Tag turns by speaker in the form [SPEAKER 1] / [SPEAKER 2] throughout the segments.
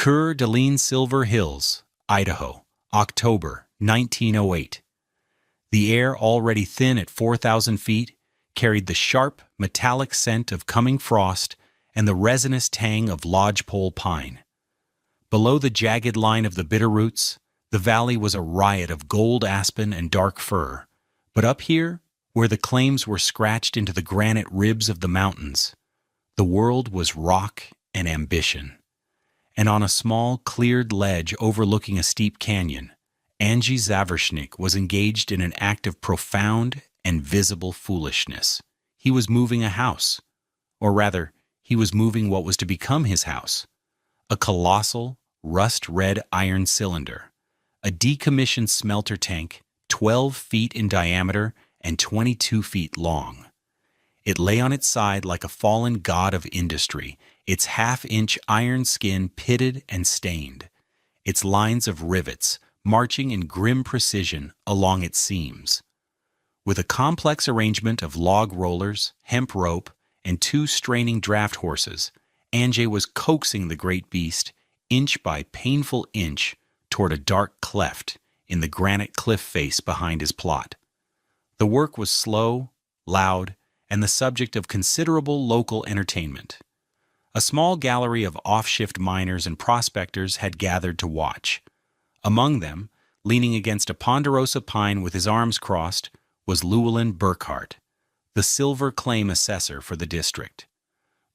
[SPEAKER 1] Coeur d'Alene Silver Hills, Idaho, October 1908. The air, already thin at 4,000 feet, carried the sharp, metallic scent of coming frost and the resinous tang of lodgepole pine. Below the jagged line of the Bitterroots, the valley was a riot of gold aspen and dark fir, but up here, where the claims were scratched into the granite ribs of the mountains, the world was rock and ambition. And on a small, cleared ledge overlooking a steep canyon, Angie Zavershnik was engaged in an act of profound and visible foolishness. He was moving a house, or rather, he was moving what was to become his house, a colossal, rust-red iron cylinder, a decommissioned smelter tank 12 feet in diameter and 22 feet long. It lay on its side like a fallen god of industry, its half-inch iron skin pitted and stained, its lines of rivets marching in grim precision along its seams. With a complex arrangement of log rollers, hemp rope, and 2 straining draft horses, Angie was coaxing the great beast, inch by painful inch, toward a dark cleft in the granite cliff face behind his plot. The work was slow, loud, and the subject of considerable local entertainment. A small gallery of off-shift miners and prospectors had gathered to watch. Among them, leaning against a ponderosa pine with his arms crossed, was Llewellyn Burkhart, the silver claim assessor for the district.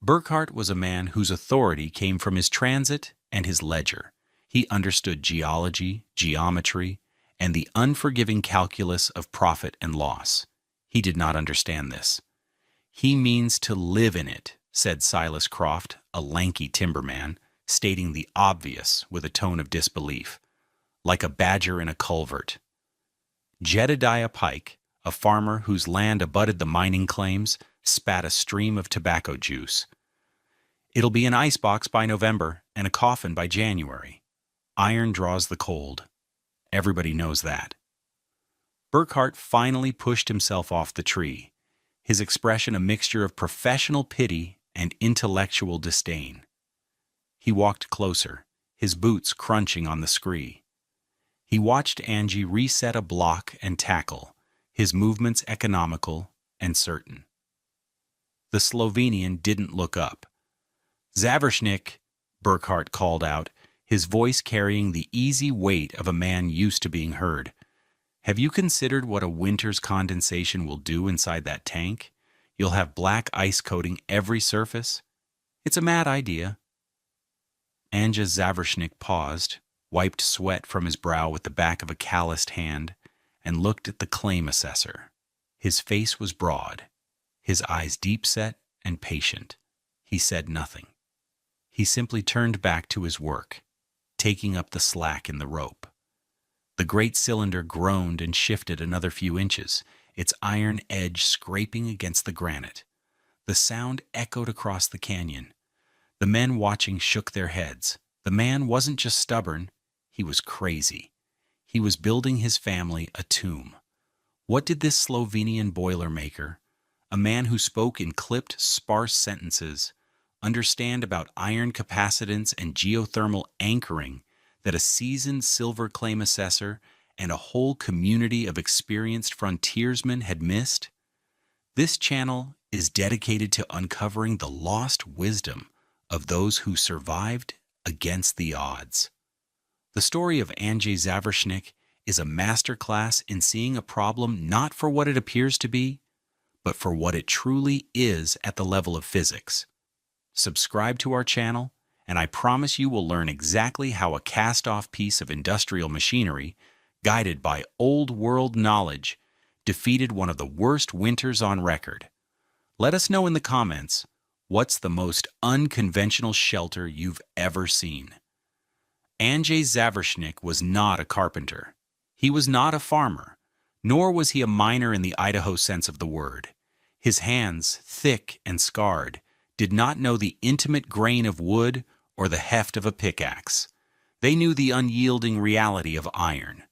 [SPEAKER 1] Burkhart was a man whose authority came from his transit and his ledger. He understood geology, geometry, and the unforgiving calculus of profit and loss. He did not understand this. "He means to live in it," said Silas Croft, a lanky timberman, stating the obvious with a tone of disbelief, like a badger in a culvert. Jedediah Pike, a farmer whose land abutted the mining claims, spat a stream of tobacco juice. "It'll be an icebox by November and a coffin by January. Iron draws the cold. Everybody knows that." Burkhart finally pushed himself off the tree, his expression a mixture of professional pity and intellectual disdain. He walked closer, his boots crunching on the scree. He watched Angie reset a block and tackle, his movements economical and certain. The Slovenian didn't look up. "Zavershnik," Burkhart called out, his voice carrying the easy weight of a man used to being heard. "Have you considered what a winter's condensation will do inside that tank? You'll have black ice coating every surface. It's a mad idea." Anja Zavershnik paused, wiped sweat from his brow with the back of a calloused hand, and looked at the claim assessor. His face was broad, his eyes deep-set and patient. He said nothing. He simply turned back to his work, taking up the slack in the rope. The great cylinder groaned and shifted another few inches, its iron edge scraping against the granite. The sound echoed across the canyon. The men watching shook their heads. The man wasn't just stubborn, he was crazy. He was building his family a tomb. What did this Slovenian boilermaker, a man who spoke in clipped, sparse sentences, understand about iron capacitance and geothermal anchoring that a seasoned silver claim assessor and a whole community of experienced frontiersmen had missed? This channel is dedicated to uncovering the lost wisdom of those who survived against the odds. The story of Angie Zavershnik is a masterclass in seeing a problem not for what it appears to be, but for what it truly is at the level of physics. Subscribe to our channel, and I promise you will learn exactly how a cast-off piece of industrial machinery, guided by old-world knowledge, defeated one of the worst winters on record. Let us know in the comments, what's the most unconventional shelter you've ever seen? Andrzej Zavershnik was not a carpenter. He was not a farmer, nor was he a miner in the Idaho sense of the word. His hands, thick and scarred, did not know the intimate grain of wood or the heft of a pickaxe. They knew the unyielding reality of iron.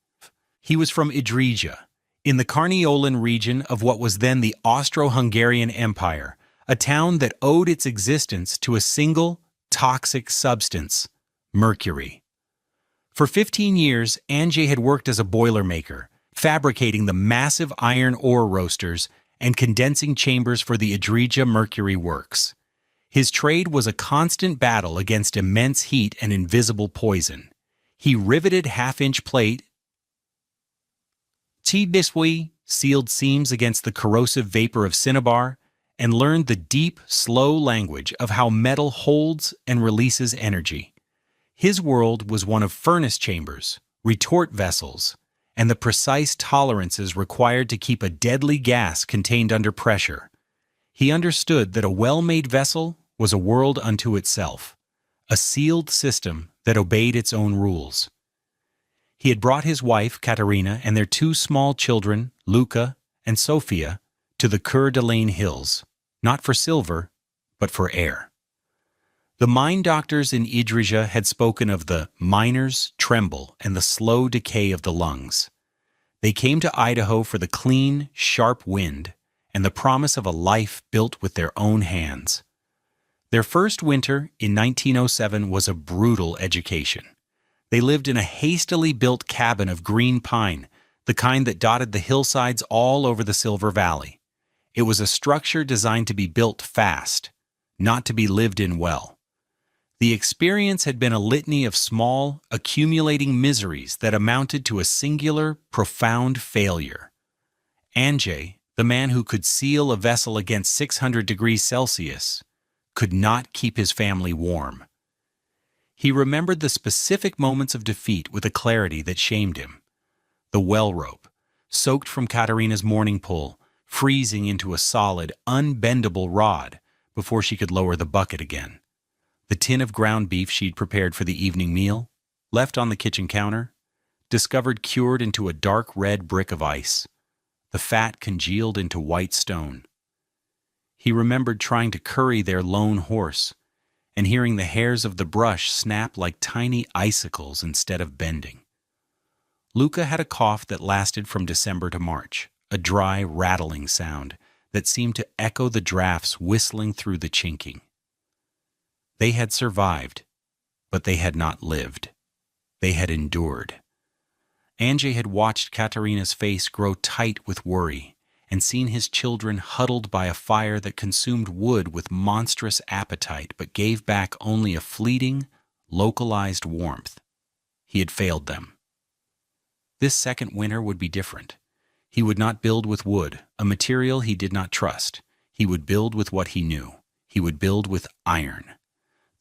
[SPEAKER 1] He was from Idrija, in the Carniolan region of what was then the Austro-Hungarian Empire, a town that owed its existence to a single, toxic substance, mercury. For 15 years, Anjay had worked as a boilermaker, fabricating the massive iron ore roasters and condensing chambers for the Adrija Mercury Works. His trade was a constant battle against immense heat and invisible poison. He riveted half-inch plate, sealed seams against the corrosive vapor of cinnabar, and learned the deep, slow language of how metal holds and releases energy. His world was one of furnace chambers, retort vessels, and the precise tolerances required to keep a deadly gas contained under pressure. He understood that a well-made vessel was a world unto itself, a sealed system that obeyed its own rules. He had brought his wife, Katerina, and their two small children, Luca and Sofia, to the Coeur d'Alene Hills, not for silver, but for air. The mine doctors in Idrija had spoken of the miner's tremble and the slow decay of the lungs. They came to Idaho for the clean, sharp wind and the promise of a life built with their own hands. Their first winter in 1907 was a brutal education. They lived in a hastily built cabin of green pine, the kind that dotted the hillsides all over the Silver Valley. It was a structure designed to be built fast, not to be lived in well. The experience had been a litany of small, accumulating miseries that amounted to a singular, profound failure. Anjay, the man who could seal a vessel against 600 degrees Celsius, could not keep his family warm. He remembered the specific moments of defeat with a clarity that shamed him. The well rope, soaked from Katerina's morning pull, freezing into a solid, unbendable rod before she could lower the bucket again. The tin of ground beef she'd prepared for the evening meal, left on the kitchen counter, discovered cured into a dark red brick of ice, the fat congealed into white stone. He remembered trying to curry their lone horse, and hearing the hairs of the brush snap like tiny icicles instead of bending. Luca had a cough that lasted from December to March, a dry, rattling sound that seemed to echo the drafts whistling through the chinking. They had survived, but they had not lived. They had endured. Anjay had watched Katerina's face grow tight with worry and seen his children huddled by a fire that consumed wood with monstrous appetite but gave back only a fleeting, localized warmth. He had failed them. This second winter would be different. He would not build with wood, a material he did not trust. He would build with what he knew. He would build with iron.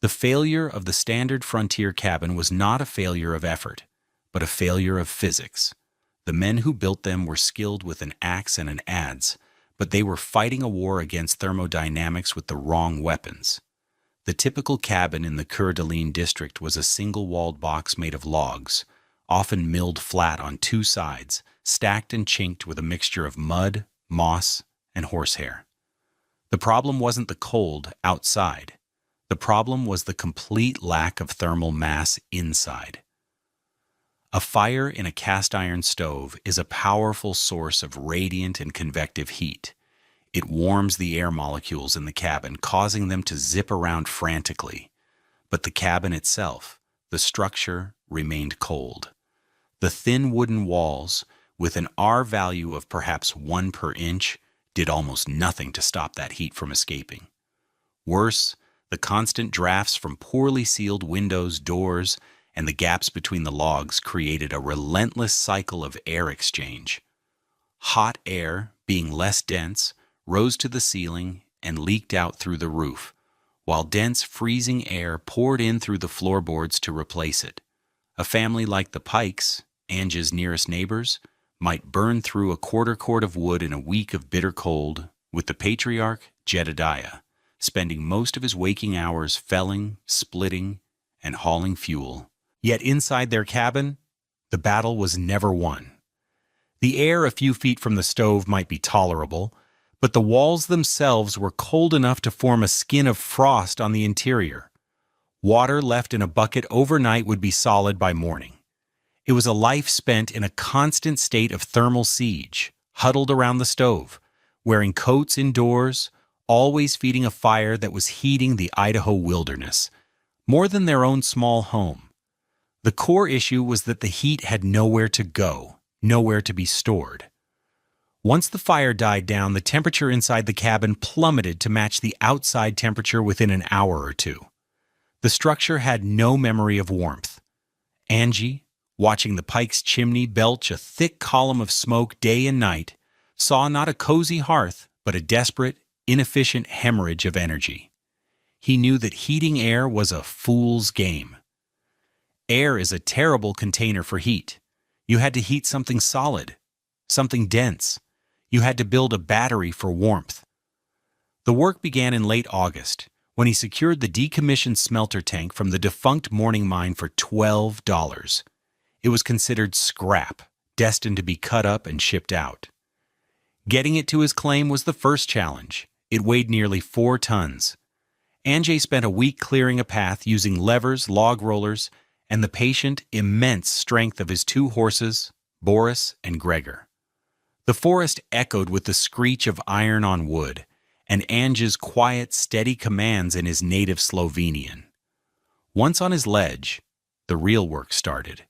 [SPEAKER 1] The failure of the standard frontier cabin was not a failure of effort, but a failure of physics. The men who built them were skilled with an axe and an adze, but they were fighting a war against thermodynamics with the wrong weapons. The typical cabin in the Coeur d'Alene district was a single-walled box made of logs, often milled flat on two sides, stacked and chinked with a mixture of mud, moss, and horsehair. The problem wasn't the cold outside. The problem was the complete lack of thermal mass inside. A fire in a cast-iron stove is a powerful source of radiant and convective heat. It warms the air molecules in the cabin, causing them to zip around frantically. But the cabin itself, the structure, remained cold. The thin wooden walls, with an R value of perhaps 1 per inch, did almost nothing to stop that heat from escaping. Worse, the constant drafts from poorly sealed windows, doors, and the gaps between the logs created a relentless cycle of air exchange. Hot air, being less dense, rose to the ceiling and leaked out through the roof, while dense, freezing air poured in through the floorboards to replace it. A family like the Pikes, Ange's nearest neighbors, might burn through a quarter cord of wood in a week of bitter cold, with the patriarch, Jedediah, spending most of his waking hours felling, splitting, and hauling fuel. Yet inside their cabin, the battle was never won. The air a few feet from the stove might be tolerable, but the walls themselves were cold enough to form a skin of frost on the interior. Water left in a bucket overnight would be solid by morning. It was a life spent in a constant state of thermal siege, huddled around the stove, wearing coats indoors, always feeding a fire that was heating the Idaho wilderness. more than their own small home. The core issue was that the heat had nowhere to go, nowhere to be stored. Once the fire died down, the temperature inside the cabin plummeted to match the outside temperature within an hour or two. The structure had no memory of warmth. Angie, watching the Pike's chimney belch a thick column of smoke day and night, saw not a cozy hearth, but a desperate, inefficient hemorrhage of energy. He knew that heating air was a fool's game. Air is a terrible container for heat. You had to heat something solid, something dense. You had to build a battery for warmth. The work began in late August, when he secured the decommissioned smelter tank from the defunct Morning Mine for $12. It was considered scrap, destined to be cut up and shipped out. Getting it to his claim was the first challenge. It weighed nearly 4 tons. Angie spent a week clearing a path using levers, log rollers, and the patient, immense strength of his 2 horses, Boris and Gregor. The forest echoed with the screech of iron on wood, and Angie's quiet, steady commands in his native Slovenian. Once on his ledge, the real work started.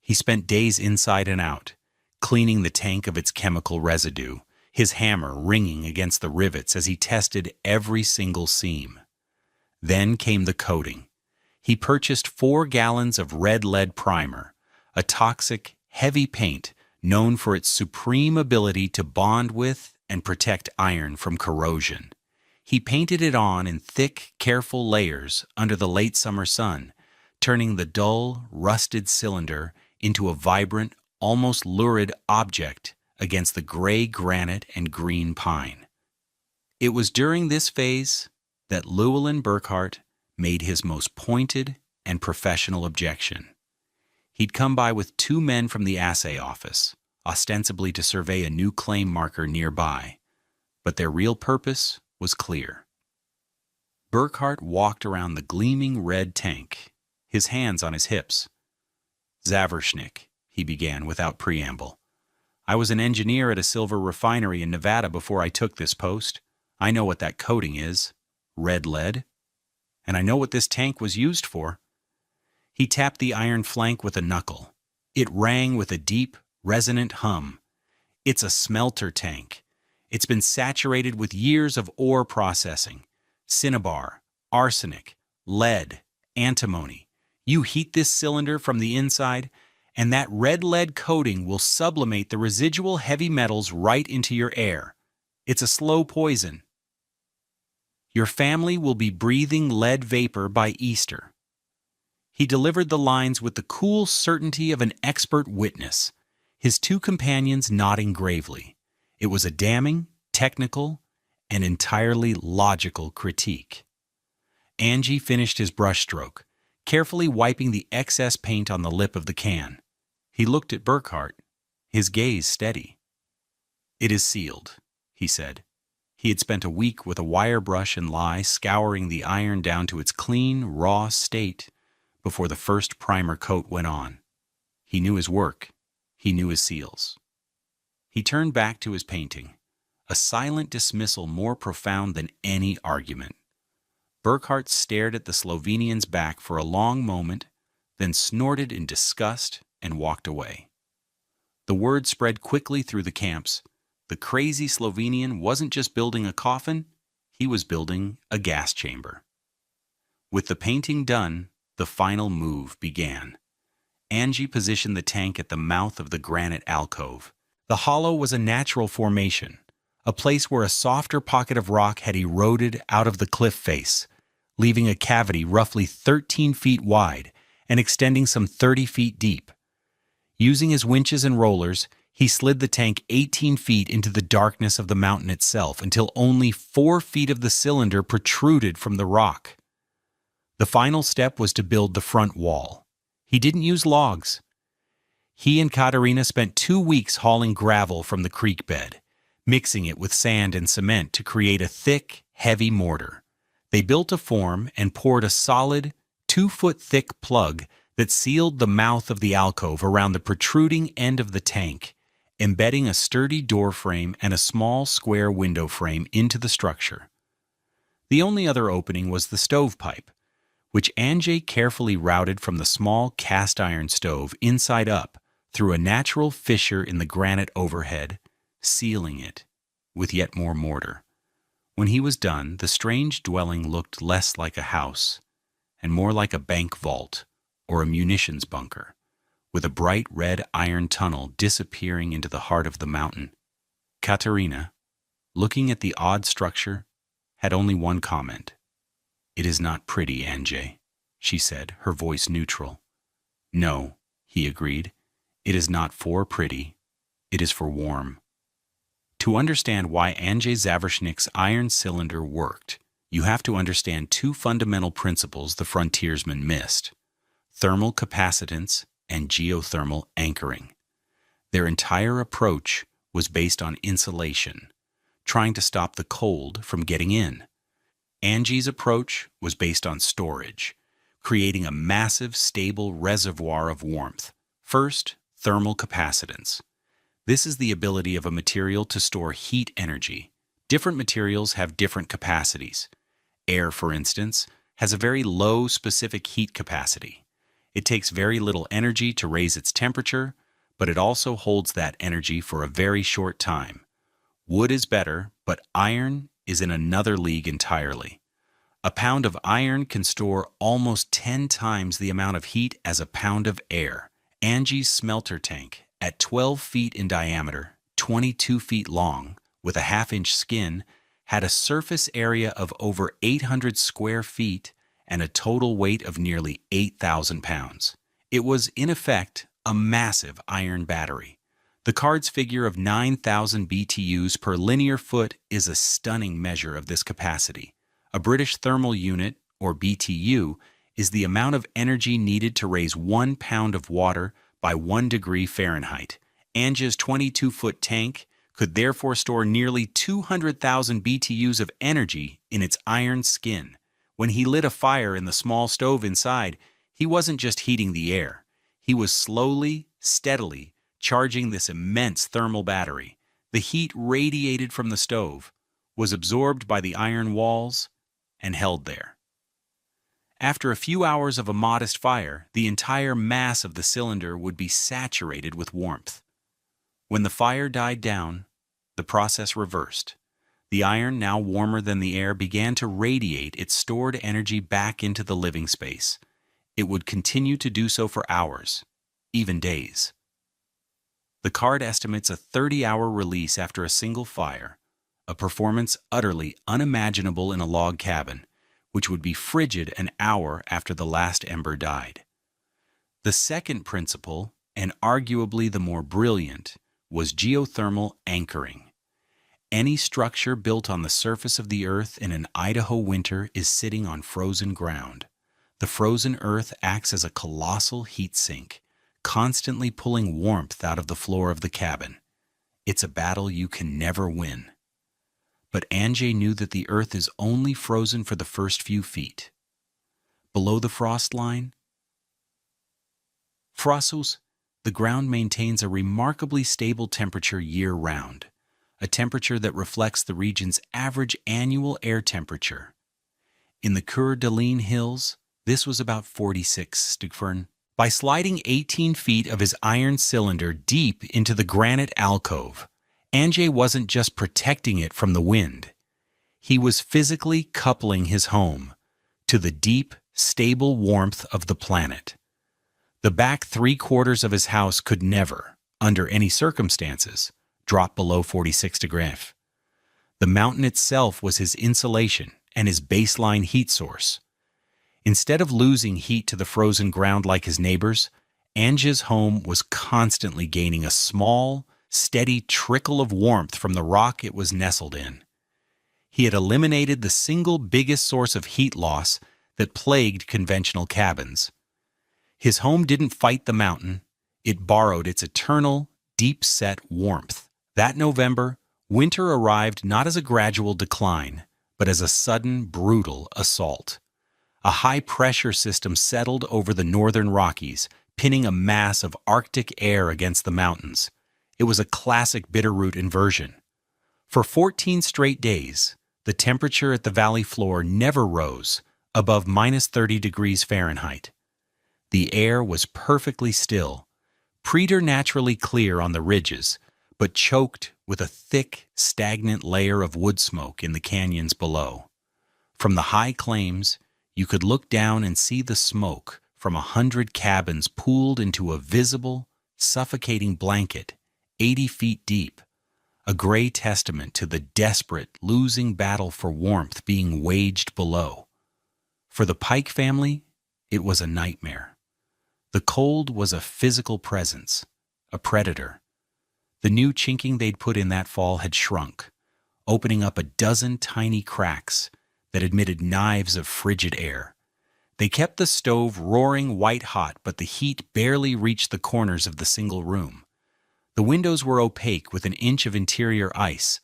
[SPEAKER 1] He spent days inside and out, cleaning the tank of its chemical residue, his hammer ringing against the rivets as he tested every single seam. Then came the coating. He purchased 4 gallons of red lead primer, a toxic, heavy paint known for its supreme ability to bond with and protect iron from corrosion. He painted it on in thick, careful layers under the late summer sun, turning the dull, rusted cylinder into a vibrant, almost lurid object against the gray granite and green pine. It was during this phase that Llewellyn Burkhart made his most pointed and professional objection. He'd come by with 2 men from the assay office, ostensibly to survey a new claim marker nearby, but their real purpose was clear. Burkhart walked around the gleaming red tank, his hands on his hips. "Zavershnik," he began without preamble. "I was an engineer at a silver refinery in Nevada before I took this post. I know what that coating is, red lead. And I know what this tank was used for." He tapped the iron flank with a knuckle. It rang with a deep, resonant hum. "It's a smelter tank. It's been saturated with years of ore processing. Cinnabar, arsenic, lead, antimony. You heat this cylinder from the inside, and that red lead coating will sublimate the residual heavy metals right into your air. It's a slow poison. Your family will be breathing lead vapor by Easter." He delivered the lines with the cool certainty of an expert witness, his 2 companions nodding gravely. It was a damning, technical, and entirely logical critique. Angie finished his brushstroke, carefully wiping the excess paint on the lip of the can. He looked at Burkhart, his gaze steady. "It is sealed," he said. He had spent a week with a wire brush and lye scouring the iron down to its clean, raw state before the first primer coat went on. He knew his work. He knew his seals. He turned back to his painting, a silent dismissal more profound than any argument. Burkhart stared at the Slovenian's back for a long moment, then snorted in disgust and walked away. The word spread quickly through the camps. The crazy Slovenian wasn't just building a coffin, he was building a gas chamber. With the painting done, the final move began. Angie positioned the tank at the mouth of the granite alcove. The hollow was a natural formation, a place where a softer pocket of rock had eroded out of the cliff face, leaving a cavity roughly 13 feet wide and extending some 30 feet deep. Using his winches and rollers, he slid the tank 18 feet into the darkness of the mountain itself until only 4 feet of the cylinder protruded from the rock. The final step was to build the front wall. He didn't use logs. He and Katerina spent 2 weeks hauling gravel from the creek bed, mixing it with sand and cement to create a thick, heavy mortar. They built a form and poured a solid, 2-foot-thick plug that sealed the mouth of the alcove around the protruding end of the tank, embedding a sturdy door frame and a small square window frame into the structure. The only other opening was the stovepipe, which Anjay carefully routed from the small cast-iron stove inside up through a natural fissure in the granite overhead, sealing it with yet more mortar. When he was done, the strange dwelling looked less like a house and more like a bank vault or a munitions bunker, with a bright red iron tunnel disappearing into the heart of the mountain. Katerina, looking at the odd structure, had only one comment. "It is not pretty, Anjay," she said, her voice neutral. "No," he agreed. "It is not for pretty. It is for warm." To understand why Anjay Zavrishnik's iron cylinder worked, you have to understand two fundamental principles the frontiersmen missed: thermal capacitance and geothermal anchoring. Their entire approach was based on insulation, trying to stop the cold from getting in. Angie's approach was based on storage, creating a massive, stable reservoir of warmth. First, thermal capacitance. This is the ability of a material to store heat energy. Different materials have different capacities. Air, for instance, has a very low specific heat capacity. It takes very little energy to raise its temperature, but it also holds that energy for a very short time. Wood is better, but iron is in another league entirely. A pound of iron can store almost 10 times the amount of heat as a pound of air. Angie's smelter tank, at 12 feet in diameter, 22 feet long, with a half-inch skin, had a surface area of over 800 square feet and a total weight of nearly 8,000 pounds. It was, in effect, a massive iron battery. The card's figure of 9,000 BTUs per linear foot is a stunning measure of this capacity. A British thermal unit, or BTU, is the amount of energy needed to raise 1 pound of water by 1 degree Fahrenheit. Anja's 22-foot tank could therefore store nearly 200,000 BTUs of energy in its iron skin. When he lit a fire in the small stove inside, he wasn't just heating the air. He was slowly, steadily charging this immense thermal battery. The heat radiated from the stove, was absorbed by the iron walls, and held there. After a few hours of a modest fire, the entire mass of the cylinder would be saturated with warmth. When the fire died down, the process reversed. The iron, now warmer than the air, began to radiate its stored energy back into the living space. It would continue to do so for hours, even days. The card estimates a 30-hour release after a single fire, a performance utterly unimaginable in a log cabin, which would be frigid an hour after the last ember died. The second principle, and arguably the more brilliant, was geothermal anchoring. Any structure built on the surface of the earth in an Idaho winter is sitting on frozen ground. The frozen earth acts as a colossal heat sink, constantly pulling warmth out of the floor of the cabin. It's a battle you can never win. But Anjay knew that the earth is only frozen for the first few feet. Below the frost line, the ground maintains a remarkably stable temperature year-round, a temperature that reflects the region's average annual air temperature. In the Coeur d'Alene Hills, this was about 46 degrees. By sliding 18 feet of his iron cylinder deep into the granite alcove, Anjay wasn't just protecting it from the wind. He was physically coupling his home to the deep, stable warmth of the planet. The back 3/4 of his house could never, under any circumstances, drop below 46 degrees. The mountain itself was his insulation and his baseline heat source. Instead of losing heat to the frozen ground like his neighbors, Anjay's home was constantly gaining a small, steady trickle of warmth from the rock it was nestled in. He had eliminated the single biggest source of heat loss that plagued conventional cabins. His home didn't fight the mountain, it borrowed its eternal, deep-set warmth. That November, winter arrived not as a gradual decline, but as a sudden, brutal assault. A high-pressure system settled over the northern Rockies, pinning a mass of Arctic air against the mountains. It was a classic Bitterroot inversion. For 14 straight days, the temperature at the valley floor never rose, above -30 degrees Fahrenheit. The air was perfectly still, preternaturally clear on the ridges, but choked with a thick, stagnant layer of wood smoke in the canyons below. From the high claims, you could look down and see the smoke from 100 cabins pooled into a visible, suffocating blanket 80 feet deep, a gray testament to the desperate, losing battle for warmth being waged below. For the Pike family, it was a nightmare. The cold was a physical presence, a predator. The new chinking they'd put in that fall had shrunk, opening up a dozen tiny cracks that admitted knives of frigid air. They kept the stove roaring white-hot, but the heat barely reached the corners of the single room. The windows were opaque with an inch of interior ice.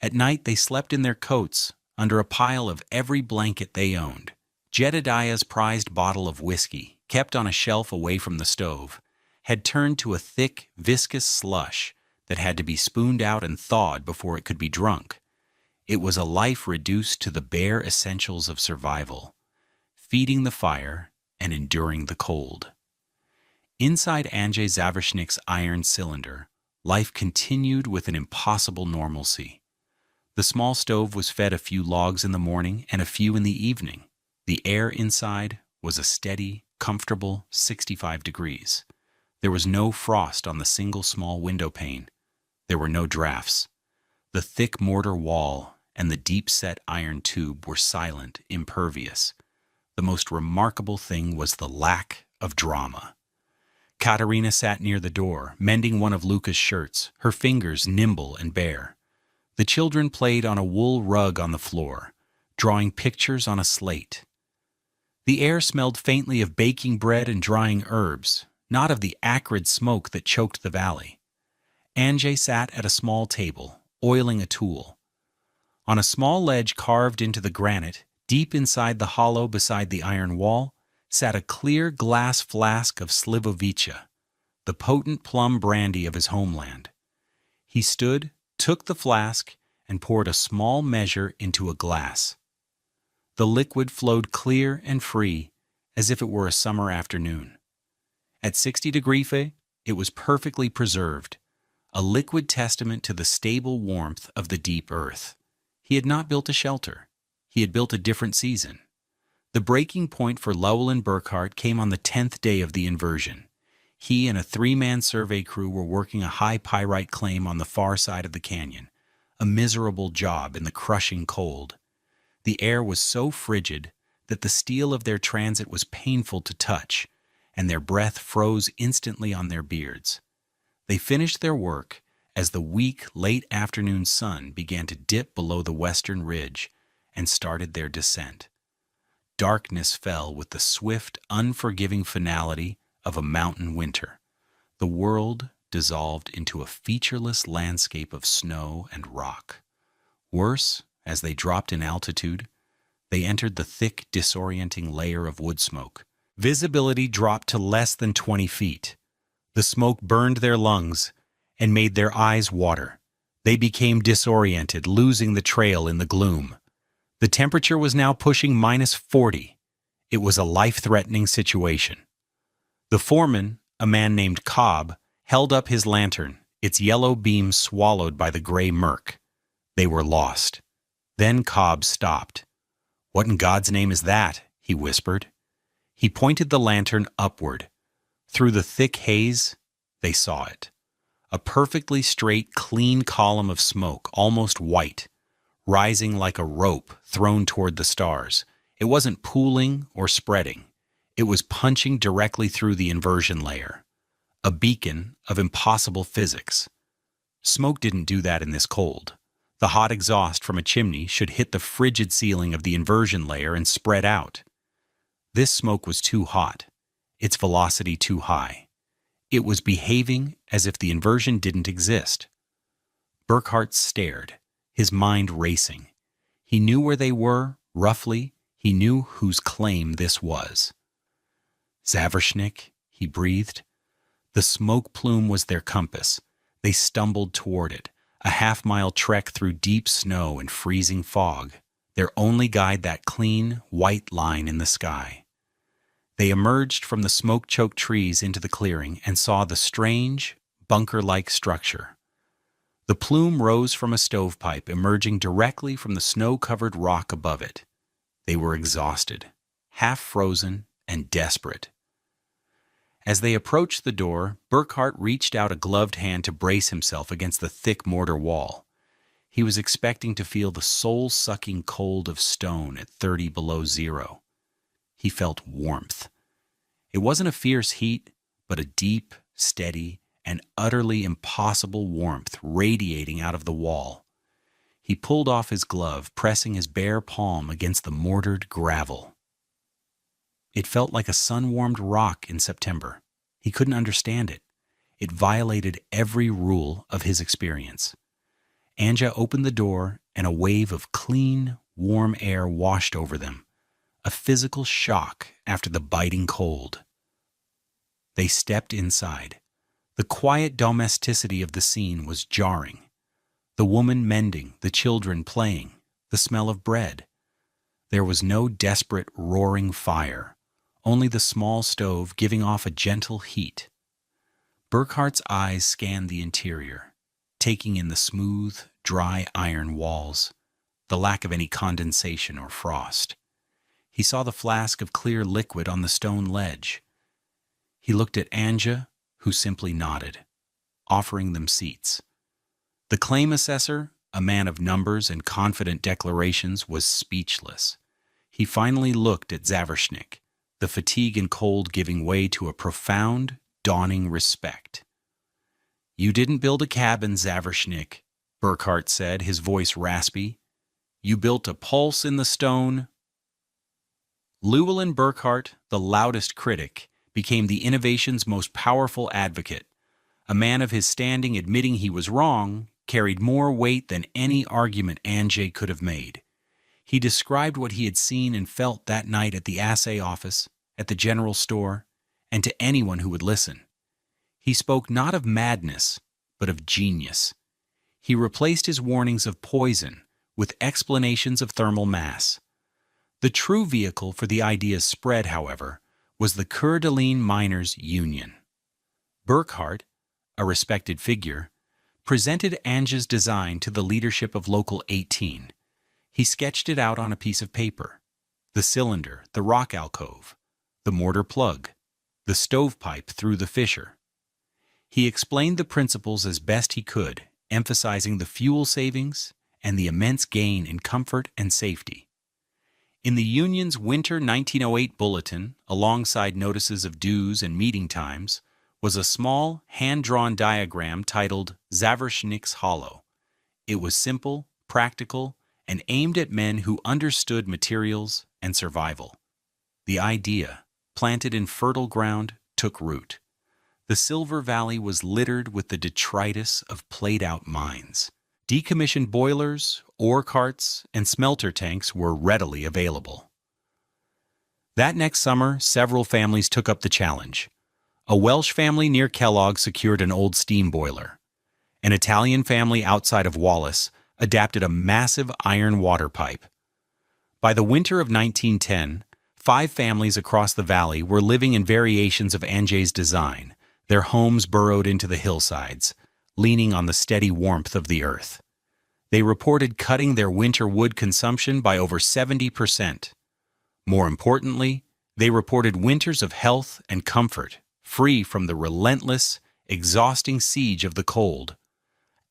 [SPEAKER 1] At night they slept in their coats under a pile of every blanket they owned. Jedediah's prized bottle of whiskey, kept on a shelf away from the stove, had turned to a thick, viscous slush that had to be spooned out and thawed before it could be drunk. It was a life reduced to the bare essentials of survival, feeding the fire and enduring the cold. Inside Andrzej Zawersznik's iron cylinder, life continued with an impossible normalcy. The small stove was fed a few logs in the morning and a few in the evening. The air inside was a steady, comfortable 65 degrees. There was no frost on the single small window pane. There were no drafts. The thick mortar wall and the deep-set iron tube were silent, impervious. The most remarkable thing was the lack of drama. Katerina sat near the door, mending one of Luca's shirts, her fingers nimble and bare. The children played on a wool rug on the floor, drawing pictures on a slate. The air smelled faintly of baking bread and drying herbs, not of the acrid smoke that choked the valley. Andrzej sat at a small table, oiling a tool. On a small ledge carved into the granite, deep inside the hollow beside the iron wall, sat a clear glass flask of Slivovica, the potent plum brandy of his homeland. He stood, took the flask, and poured a small measure into a glass. The liquid flowed clear and free, as if it were a summer afternoon. At 60 degrees Fahrenheit, it was perfectly preserved, a liquid testament to the stable warmth of the deep earth. He had not built a shelter. He had built a different season. The breaking point for Lowell and Burkhart came on the 10th day of the inversion. He and a 3-man survey crew were working a high pyrite claim on the far side of the canyon, a miserable job in the crushing cold. The air was so frigid that the steel of their transit was painful to touch, and their breath froze instantly on their beards. They finished their work as the weak, late afternoon sun began to dip below the western ridge and started their descent. Darkness fell with the swift, unforgiving finality of a mountain winter. The world dissolved into a featureless landscape of snow and rock. Worse, as they dropped in altitude, they entered the thick, disorienting layer of wood smoke. Visibility dropped to less than 20 feet. The smoke burned their lungs and made their eyes water. They became disoriented, losing the trail in the gloom. The temperature was now pushing -40. It was a life-threatening situation. The foreman, a man named Cobb, held up his lantern, its yellow beam swallowed by the gray murk. They were lost. Then Cobb stopped. "What in God's name is that?" he whispered. He pointed the lantern upward. Through the thick haze, they saw it. A perfectly straight, clean column of smoke, almost white, rising like a rope thrown toward the stars. It wasn't pooling or spreading. It was punching directly through the inversion layer. A beacon of impossible physics. Smoke didn't do that in this cold. The hot exhaust from a chimney should hit the frigid ceiling of the inversion layer and spread out. This smoke was too hot, its velocity too high. It was behaving as if the inversion didn't exist. Burkhart stared, his mind racing. He knew where they were, roughly. He knew whose claim this was. "Zawersznik," he breathed. The smoke plume was their compass. They stumbled toward it, a half-mile trek through deep snow and freezing fog. their only guide that clean, white line in the sky. They emerged from the smoke-choked trees into the clearing and saw the strange, bunker-like structure. The plume rose from a stovepipe emerging directly from the snow-covered rock above it. They were exhausted, half-frozen, and desperate. As they approached the door, Burkhart reached out a gloved hand to brace himself against the thick mortar wall. He was expecting to feel the soul-sucking cold of stone at 30 below zero. He felt warmth. It wasn't a fierce heat, but a deep, steady, and utterly impossible warmth radiating out of the wall. He pulled off his glove, pressing his bare palm against the mortared gravel. It felt like a sun-warmed rock in September. He couldn't understand it. It violated every rule of his experience. Anja opened the door, and a wave of clean, warm air washed over them, a physical shock after the biting cold. They stepped inside. The quiet domesticity of the scene was jarring. The woman mending, the children playing, the smell of bread. There was no desperate, roaring fire, only the small stove giving off a gentle heat. Burkhart's eyes scanned the interior, taking in the smooth, dry iron walls, the lack of any condensation or frost. He saw the flask of clear liquid on the stone ledge. He looked at Anja, who simply nodded, offering them seats. The claim assessor, a man of numbers and confident declarations, was speechless. He finally looked at Zavershnik, the fatigue and cold giving way to a profound, dawning respect. "You didn't build a cabin, Zavershnik," Burkhart said, his voice raspy. "You built a pulse in the stone." Llewellyn Burkhart, the loudest critic, became the innovation's most powerful advocate. A man of his standing admitting he was wrong carried more weight than any argument Anja could have made. He described what he had seen and felt that night at the assay office, at the general store, and to anyone who would listen. He spoke not of madness, but of genius. He replaced his warnings of poison with explanations of thermal mass. The true vehicle for the idea's spread, however, was the Coeur d'Alene Miners' Union. Burkhart, a respected figure, presented Anja's design to the leadership of Local 18. He sketched it out on a piece of paper: the cylinder, the rock alcove, the mortar plug, the stovepipe through the fissure. He explained the principles as best he could, emphasizing the fuel savings and the immense gain in comfort and safety. In the Union's Winter 1908 bulletin, alongside notices of dues and meeting times, was a small, hand-drawn diagram titled Zavershnik's Hollow. It was simple, practical, and aimed at men who understood materials and survival. The idea, planted in fertile ground, took root. The Silver Valley was littered with the detritus of played-out mines. Decommissioned boilers, ore carts, and smelter tanks were readily available. That next summer, several families took up the challenge. A Welsh family near Kellogg secured an old steam boiler. An Italian family outside of Wallace adapted a massive iron water pipe. By the winter of 1910, 5 families across the valley were living in variations of Anja's design, their homes burrowed into the hillsides, leaning on the steady warmth of the earth. They reported cutting their winter wood consumption by over 70%. More importantly, they reported winters of health and comfort, free from the relentless, exhausting siege of the cold.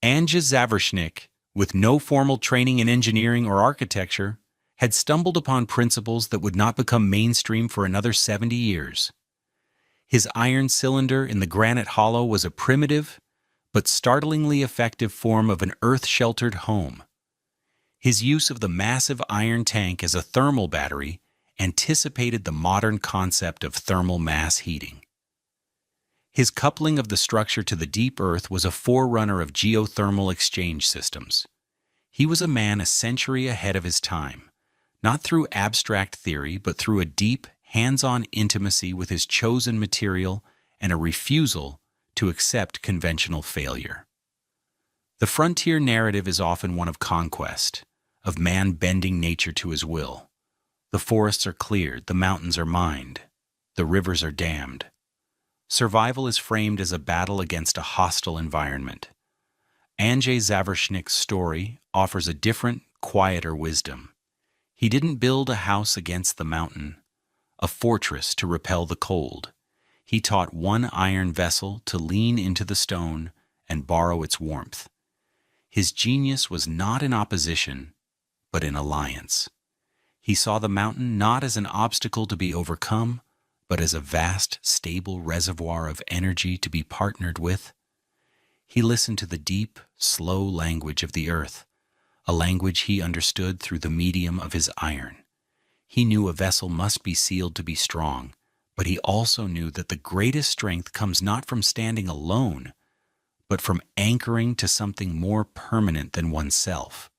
[SPEAKER 1] Anja Zavershnik, with no formal training in engineering or architecture, had stumbled upon principles that would not become mainstream for another 70 years. His iron cylinder in the granite hollow was a primitive, but startlingly effective form of an earth-sheltered home. His use of the massive iron tank as a thermal battery anticipated the modern concept of thermal mass heating. His coupling of the structure to the deep earth was a forerunner of geothermal exchange systems. He was a man a century ahead of his time, not through abstract theory, but through a deep, hands-on intimacy with his chosen material and a refusal to accept conventional failure. The frontier narrative is often one of conquest, of man bending nature to his will. The forests are cleared, the mountains are mined, the rivers are dammed. Survival is framed as a battle against a hostile environment. Andrzej Zaworsznik's story offers a different, quieter wisdom. He didn't build a house against the mountain, a fortress to repel the cold. He taught one iron vessel to lean into the stone and borrow its warmth. His genius was not in opposition, but in alliance. He saw the mountain not as an obstacle to be overcome, but as a vast, stable reservoir of energy to be partnered with. He listened to the deep, slow language of the earth, a language he understood through the medium of his iron. He knew a vessel must be sealed to be strong, but he also knew that the greatest strength comes not from standing alone, but from anchoring to something more permanent than oneself.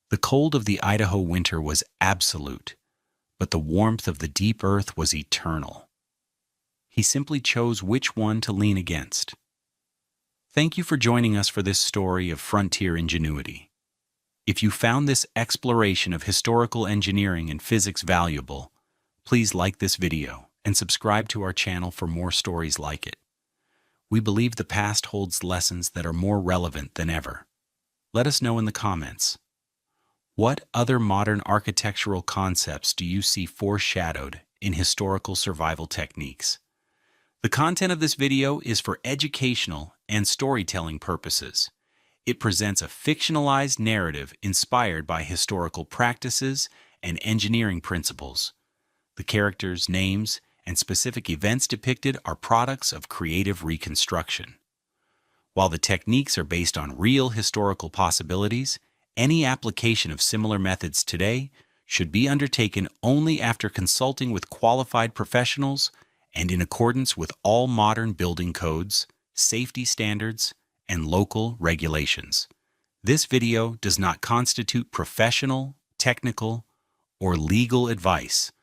[SPEAKER 1] The cold of the Idaho winter was absolute, but the warmth of the deep earth was eternal. He simply chose which one to lean against. Thank you for joining us for this story of frontier ingenuity. If you found this exploration of historical engineering and physics valuable, please like this video and subscribe to our channel for more stories like it. We believe the past holds lessons that are more relevant than ever. Let us know in the comments. What other modern architectural concepts do you see foreshadowed in historical survival techniques? The content of this video is for educational and storytelling purposes. It presents a fictionalized narrative inspired by historical practices and engineering principles. The characters, names, and specific events depicted are products of creative reconstruction. While the techniques are based on real historical possibilities, any application of similar methods today should be undertaken only after consulting with qualified professionals and in accordance with all modern building codes, safety standards, and local regulations. This video does not constitute professional, technical, or legal advice,